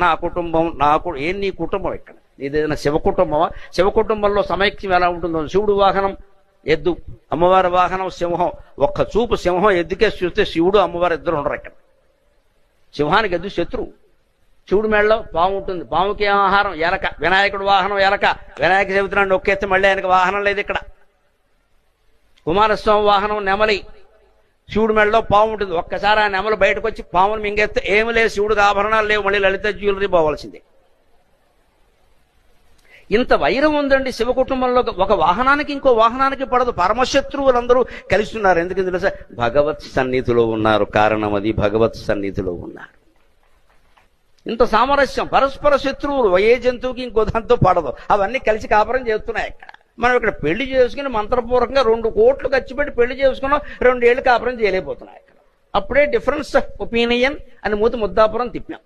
నా కుటుంబం ఏం నీ కుటుంబం ఇక్కడ ఇదేదైనా శివ కుటుంబమా? శివ కుటుంబంలో సమైక్యం ఎలా ఉంటుందో, శివుడు వాహనం ఎద్దు, అమ్మవారి వాహనం సింహం. ఒక్క చూపు సింహం ఎద్దుకే చూస్తే శివుడు అమ్మవారు ఇద్దరు ఉండరు ఇక్కడ. సింహానికి ఎద్దు శత్రువు. శివుడి మెడలో పాము ఉంటుంది, పాముకి ఏం ఆహారం? ఎలక. వినాయకుడు వాహనం ఎలక. వినాయక చవితి నాడు నొక్కేస్తే మళ్ళీ ఆయనకి వాహనం లేదు ఇక్కడ. కుమారస్వామి వాహనం నెమలి. శివుడి మెడలో పాము ఉంటుంది. ఒక్కసారి ఆ నెమలు బయటకు వచ్చి పామును మింగేస్తే ఏమి లేదు, శివుడికి ఆభరణాలు లేవు, మళ్ళీ లలిత జ్యువెలరీ పోవాల్సిందే. ఇంత వైరం ఉందండి శివ కుటుంబంలో. ఒక వాహనానికి ఇంకో వాహనానికి పడదు. పరమశత్రువులందరూ కలిసి ఉన్నారు. ఎందుకు తెలుసా? భగవత్ సన్నిధిలో ఉన్నారు. కారణం అది, భగవత్ సన్నిధిలో ఉన్నారు. ఇంత సామరస్యం. పరస్పర శత్రువులు ఏ జంతువుకి ఇంకో దాంతో పడదు. అవన్నీ కలిసి కాపురం చేస్తున్నాయి ఇక్కడ. మనం ఇక్కడ పెళ్లి చేసుకుని మంత్రపూర్వకంగా 2 కోట్లు ఖర్చు పెట్టి పెళ్లి చేసుకున్నాం, 2 ఏళ్ళు కాపురం చేయలేకపోతున్నాయి ఇక్కడ. అప్పుడే డిఫరెన్స్ ఆఫ్ ఒపీనియన్ అని ముద్దాపురం తిప్పాం.